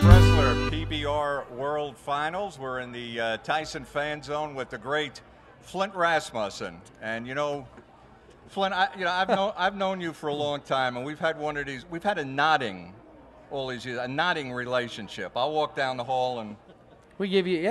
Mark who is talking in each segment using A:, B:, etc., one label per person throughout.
A: Bressler, PBR World Finals. We're in the Tyson fan zone with the great Flint Rasmussen. And you know, Flint, I've known you for a long time, and we've had one of these. We've had a nodding all these years, a nodding relationship. I'll walk down the hall and
B: we give you,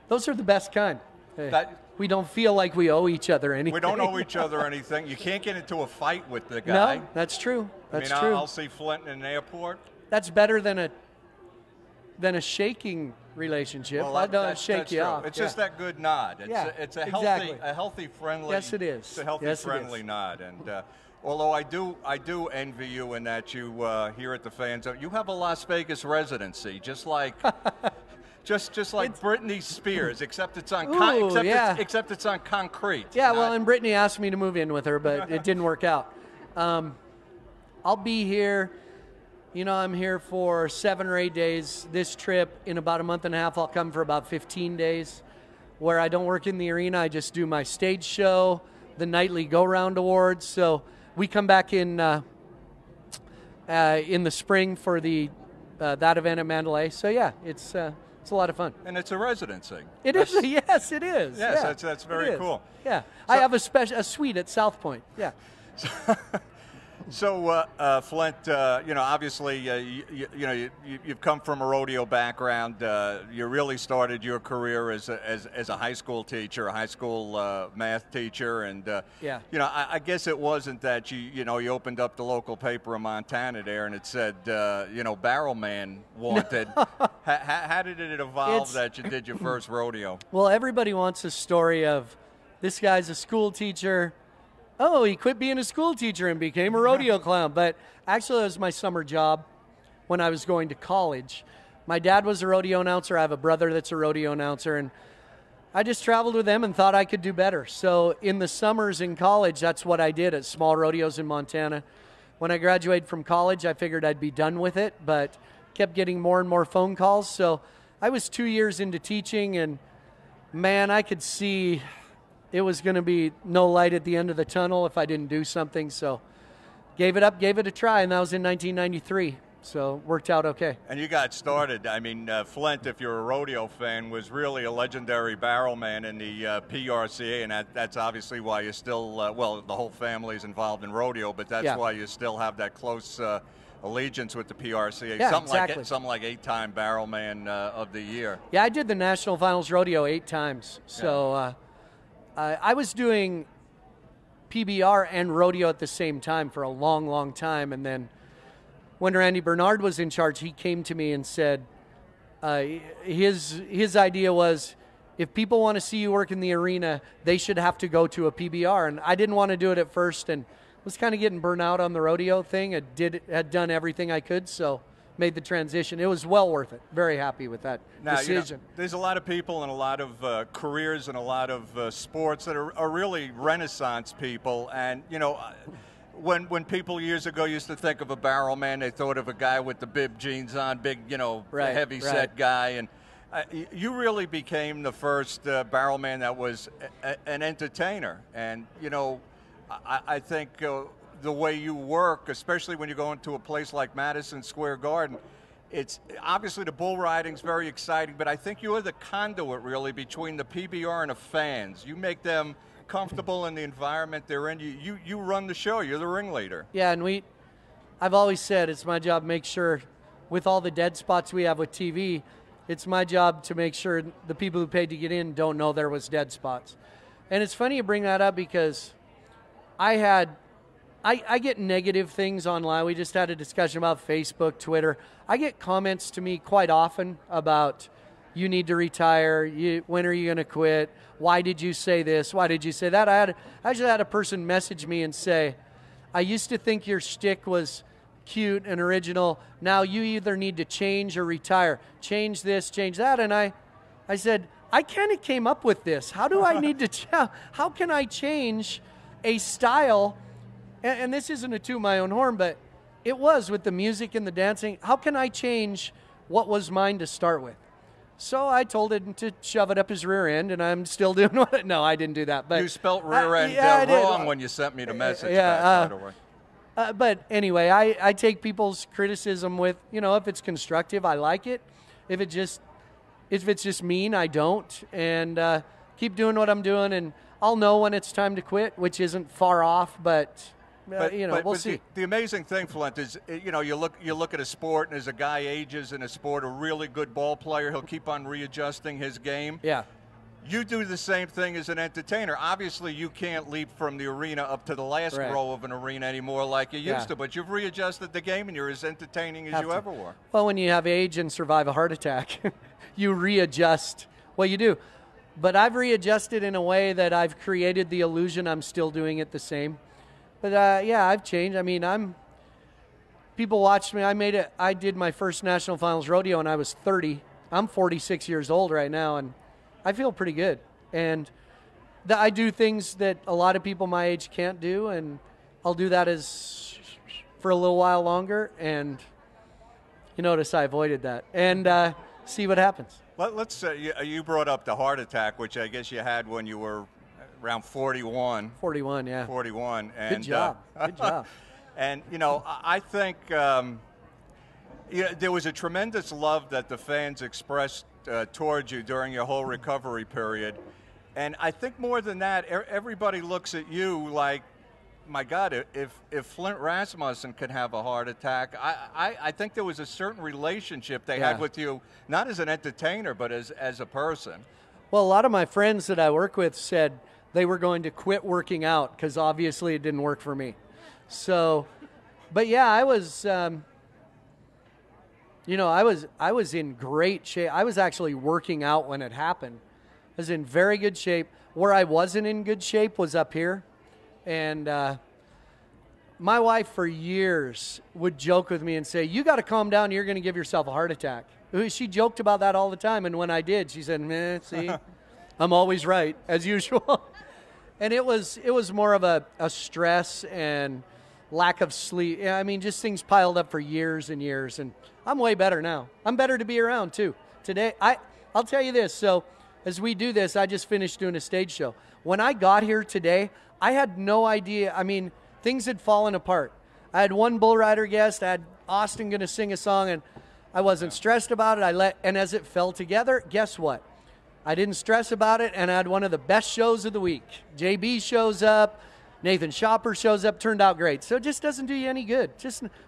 B: those are the best kind. Hey, we don't feel like we owe each other anything.
A: We don't owe each other anything. You can't get into a fight with the guy.
B: No, that's true. That's
A: true.
B: true.
A: I'll see Flint in an airport.
B: That's better than a shaking relationship.
A: Well,
B: I don't shake you off.
A: It's just that good nod. It's a healthy, friendly.
B: Yes, it is.
A: It's a healthy, friendly nod. And although I do envy you in that you here at the fan zone, you have a Las Vegas residency, just like. Just like Britney Spears, except it's on except it's on concrete.
B: Yeah, well, and Britney asked me to move in with her, but it didn't work out. I'll be here. You know, I'm here for 7 or 8 days. This trip, in about a month and a half, I'll come for about 15 days, where I don't work in the arena. I just do my stage show, the nightly go-round awards. So we come back in the spring for the that event at Mandalay. So yeah, it's a lot of fun.
A: And it's a residency.
B: It is. Yes, it is.
A: Yes,
B: yeah,
A: that's very cool.
B: Yeah,
A: So,
B: I have a suite at South Point. Yeah.
A: So, Flint, obviously, you've come from a rodeo background. You really started your career as a high school teacher, a high school math teacher, and I guess it wasn't that you opened up the local paper in Montana there and it said Barrel Man wanted. How did it evolve that you did your first rodeo?
B: Well, everybody wants a story of this guy's a school teacher. Oh, he quit being a school teacher and became a rodeo clown. But actually, it was my summer job when I was going to college. My dad was a rodeo announcer. I have a brother that's a rodeo announcer. And I just traveled with them and thought I could do better. So in the summers in college, that's what I did at small rodeos in Montana. When I graduated from college, I figured I'd be done with it, but kept getting more and more phone calls. So I was 2 years into teaching, and, man, I could see it was going to be no light at the end of the tunnel if I didn't do something. So gave it up, gave it a try, and that was in 1993. So worked out okay.
A: And you got started. I mean, Flint, if you're a rodeo fan, was really a legendary barrel man in the PRCA, and that's obviously why you still, the whole family's involved in rodeo, but that's why you still have that close allegiance with the PRCA.
B: Yeah,
A: something like 8-time barrel man of the year.
B: Yeah, I did the National Finals rodeo 8 times. So I was doing PBR and rodeo at the same time for a long, long time. And then when Randy Bernard was in charge, he came to me and said his idea was if people want to see you work in the arena, they should have to go to a PBR. And I didn't want to do it at first and was kind of getting burnt out on the rodeo thing. Had done everything I could, so made the transition. It was well worth it. Very happy with that decision.
A: There's a lot of people and a lot of careers and a lot of sports that are really Renaissance people. And, when people years ago used to think of a barrel man, they thought of a guy with the bib jeans on, big, heavy set guy. And you really became the first barrel man that was an entertainer. And, I think the way you work, especially when you go into a place like Madison Square Garden, it's obviously the bull riding's very exciting, but I think you're the conduit really between the PBR and the fans. You make them comfortable in the environment they're in. You run the show. You're the ringleader.
B: Yeah, and I've always said it's my job to make sure with all the dead spots we have with TV, it's my job to make sure the people who paid to get in don't know there was dead spots. And it's funny you bring that up because I get negative things online. We just had a discussion about Facebook, Twitter. I get comments to me quite often about you need to retire, when are you going to quit, why did you say this, why did you say that. I actually had a person message me and say, I used to think your shtick was cute and original. Now you either need to change or retire. Change this, change that. And I said, I kind of came up with this. How do I need to, how can I change a style? And this isn't a toot my own horn, but it was with the music and the dancing. How can I change what was mine to start with? So I told him to shove it up his rear end, and I'm still doing it. No, I didn't do that. But
A: you spelt rear end wrong when you sent me the message back, by the way.
B: But anyway, I take people's criticism with, if it's constructive, I like it. If it's just mean, I don't. And keep doing what I'm doing, and I'll know when it's time to quit, which isn't far off, but we'll see.
A: The amazing thing, Flint, is you look at a sport, and as a guy ages in a sport, a really good ball player, he'll keep on readjusting his game.
B: Yeah.
A: You do the same thing as an entertainer. Obviously, you can't leap from the arena up to the last row of an arena anymore like you used to, but you've readjusted the game, and you're as entertaining as you ever were.
B: Well, when you have age and survive a heart attack, you readjust what you do. But I've readjusted in a way that I've created the illusion I'm still doing it the same. But I've changed. I mean, people watched me. I did my first national finals rodeo when I was 30. I'm 46 years old right now, and I feel pretty good. And I do things that a lot of people my age can't do, and I'll do that for a little while longer. And you notice I avoided that, and see what happens.
A: Let's say you brought up the heart attack, which I guess you had when you were around 41.
B: 41, yeah.
A: 41. And,
B: good job. Good job.
A: And, I think there was a tremendous love that the fans expressed towards you during your whole recovery period. And I think more than that, everybody looks at you like, my God, if Flint Rasmussen could have a heart attack, I think there was a certain relationship they had with you, not as an entertainer, but as a person.
B: Well, a lot of my friends that I work with said they were going to quit working out because obviously it didn't work for me. So, but yeah, I was, I was in great shape. I was actually working out when it happened. I was in very good shape. Where I wasn't in good shape was up here. And my wife for years would joke with me and say, you got to calm down. You're going to give yourself a heart attack. She joked about that all the time. And when I did, she said, see, I'm always right, as usual. And it was more of a stress and lack of sleep. I mean, just things piled up for years and years. And I'm way better now. I'm better to be around, too. Today, I'll tell you this. So as we do this, I just finished doing a stage show. When I got here today, I had no idea. I mean, things had fallen apart. I had one bull rider guest. I had Austin going to sing a song, and I wasn't stressed about it. And as it fell together, guess what? I didn't stress about it, and I had one of the best shows of the week. JB shows up. Nathan Shopper shows up. Turned out great. So it just doesn't do you any good.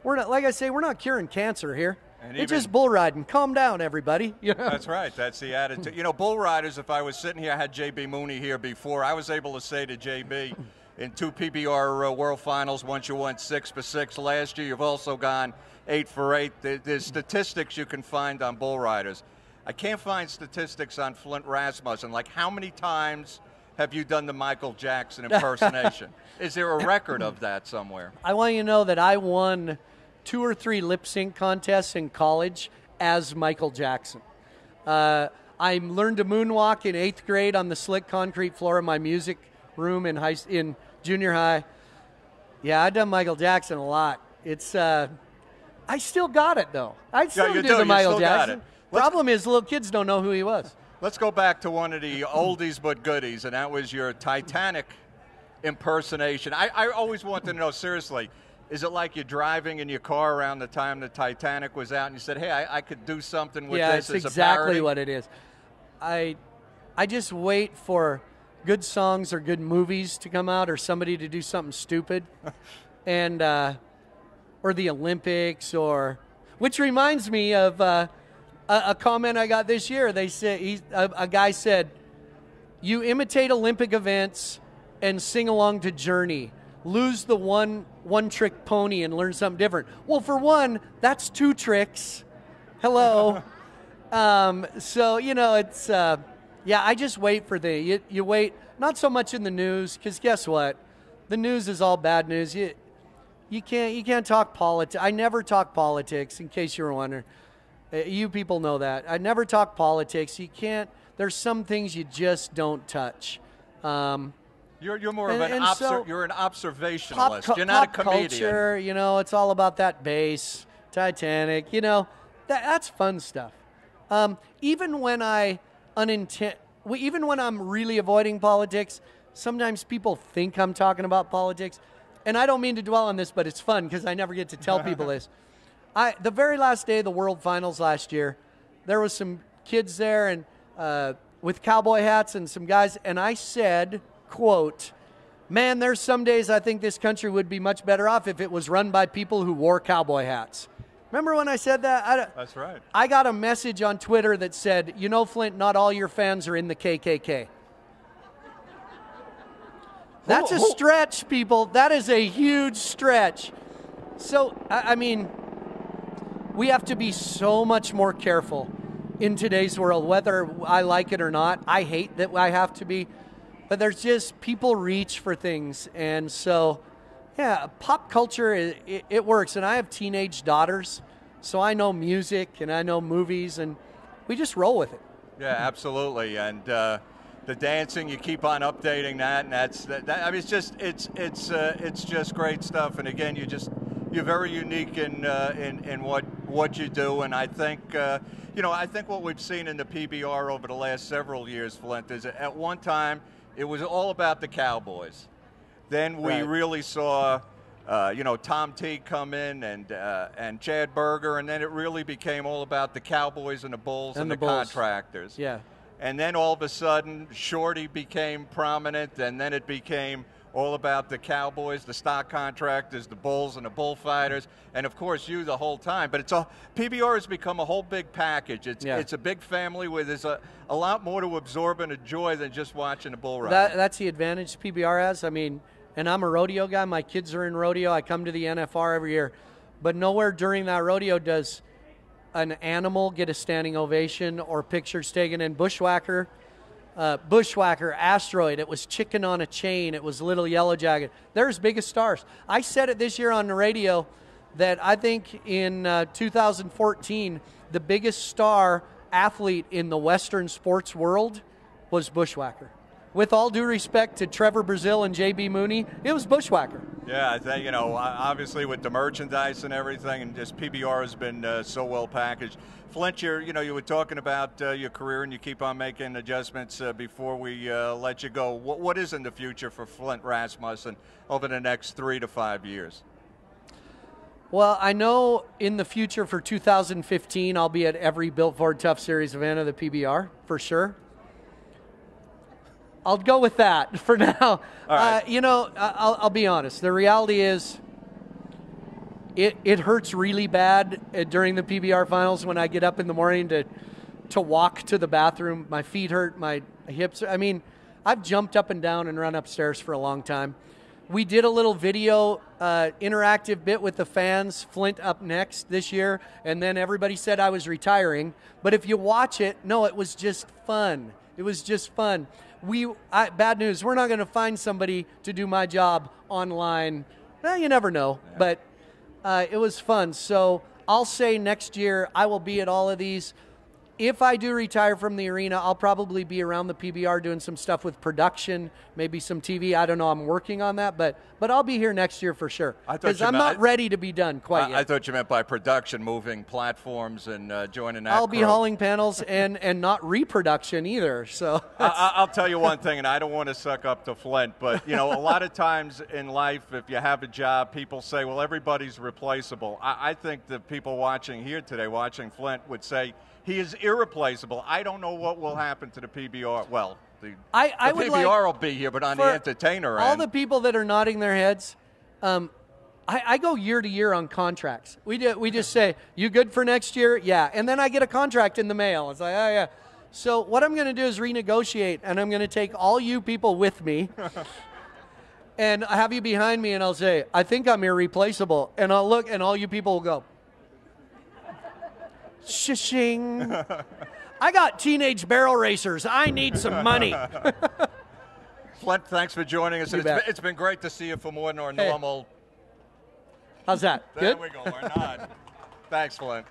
B: We're not, like I say, we're not curing cancer here. It's just bull riding. Calm down, everybody.
A: That's right. That's the attitude. Bull riders, if I was sitting here, I had JB Mooney here before, I was able to say to JB, in 2 PBR World Finals, once you went 6 for 6 last year, you've also gone 8 for 8. There's statistics you can find on bull riders. I can't find statistics on Flint Rasmussen. Like, how many times have you done the Michael Jackson impersonation? Is there a record of that somewhere?
B: I want you to know that I won 2 or 3 lip sync contests in college as Michael Jackson. I learned to moonwalk in 8th grade on the slick concrete floor of my music room in junior high. Yeah, I've done Michael Jackson a lot. It's I still got it though. I still do the Michael Jackson. Problem is, little kids don't know who he was.
A: Let's go back to one of the oldies but goodies, and that was your Titanic impersonation. I always wanted to know, seriously, is it like you're driving in your car around the time the Titanic was out and you said, hey, I could do something with this as a parody?
B: Yeah, it's exactly what it is. I just wait for good songs or good movies to come out or somebody to do something stupid. And or the Olympics, which reminds me of a comment I got this year. They said a guy said, you imitate Olympic events and sing along to Journey. Lose the one-trick pony and learn something different. Well, for one, that's 2 tricks. Hello. So, it's, I just wait for you wait, not so much in the news, because guess what? The news is all bad news. You can't talk politics. I never talk politics, in case you were wondering. You people know that. I never talk politics. You can't, there's some things you just don't touch.
A: You're more of you're an observationalist. You're not a comedian.
B: Culture, it's all about that bass, Titanic. That's fun stuff. Even when even when I'm really avoiding politics, sometimes people think I'm talking about politics. And I don't mean to dwell on this, but it's fun because I never get to tell people this. The very last day of the World Finals last year, there was some kids there and with cowboy hats and some guys, and I said, quote, "Man, there's some days I think this country would be much better off if it was run by people who wore cowboy hats." Remember when I said that?
A: That's right.
B: I got a message on Twitter that said, "You know, Flint, not all your fans are in the KKK." That's a stretch, people. That is a huge stretch. So, I mean, we have to be so much more careful in today's world, whether I like it or not. I hate that I have to be. But there's just, people reach for things. And so, yeah, pop culture, it works. And I have teenage daughters, so I know music and I know movies, and we just roll with it.
A: Yeah, absolutely. And the dancing, you keep on updating that, and I mean, it's just great stuff. And again, you're very unique in what you do. And I think I think what we've seen in the PBR over the last several years, Flint, is at one time it was all about the Cowboys. Then we really saw Tom Teague come in and Chad Berger, and then it really became all about the Cowboys and the Bulls and the contractors.
B: Yeah.
A: And then all of a sudden, Shorty became prominent, and then it became all about the Cowboys, the stock contractors, the Bulls, and the bullfighters, and of course you the whole time. But PBR has become a whole big package. It's a big family where there's a lot more to absorb and enjoy than just watching a bull ride.
B: That's the advantage PBR has. I mean, and I'm a rodeo guy. My kids are in rodeo. I come to the NFR every year. But nowhere during that rodeo does an animal get a standing ovation or pictures taken. In Bushwhacker, Asteroid, it was Chicken on a Chain, it was Little Yellow Jacket. They're as big as stars. I said it this year on the radio that I think in 2014, the biggest star athlete in the Western sports world was Bushwhacker. With all due respect to Trevor Brazil and J.B. Mooney, it was Bushwhacker.
A: Yeah, I think, obviously with the merchandise and everything, and just PBR has been so well packaged. Flint, you were talking about your career, and you keep on making adjustments before we let you go. What is in the future for Flint Rasmussen over the next 3 to 5 years?
B: Well, I know in the future for 2015, I'll be at every Built Ford Tough Series event of the PBR, for sure. I'll go with that for now.
A: All right.
B: I'll be honest. The reality is it hurts really bad during the PBR finals when I get up in the morning to walk to the bathroom. My feet hurt, my hips. I mean, I've jumped up and down and run upstairs for a long time. We did a little video interactive bit with the fans, Flint up next this year, and then everybody said I was retiring. But if you watch it, no, it was just fun. It was just fun. Bad news, we're not going to find somebody to do my job online. You never know, but it was fun. So I'll say next year I will be at all of these. If I do retire from the arena, I'll probably be around the PBR doing some stuff with production, maybe some TV. I don't know. I'm working on that, but I'll be here next year for sure. Because I'm not ready to be done quite yet.
A: I thought you meant by production, moving platforms and joining that
B: I'll be hauling panels and not reproduction either. So
A: I'll tell you one thing, and I don't want to suck up to Flint, but a lot of times in life, if you have a job, people say, well, everybody's replaceable. I think the people watching here today, watching Flint, would say, he is irreplaceable. I don't know what will happen to the PBR. Well, the PBR will be here, but on the entertainer end.
B: All the people that are nodding their heads, I go year to year on contracts. We just say, you good for next year? Yeah. And then I get a contract in the mail. It's like, oh, yeah. So what I'm going to do is renegotiate, and I'm going to take all you people with me and have you behind me, and I'll say, I think I'm irreplaceable. And I'll look, and all you people will go, shishing. I got teenage barrel racers. I need some money.
A: Flint, thanks for joining us. It's been great to see you for more than our normal.
B: How's that?
A: There
B: Good?
A: we go. We're not. Thanks, Flint.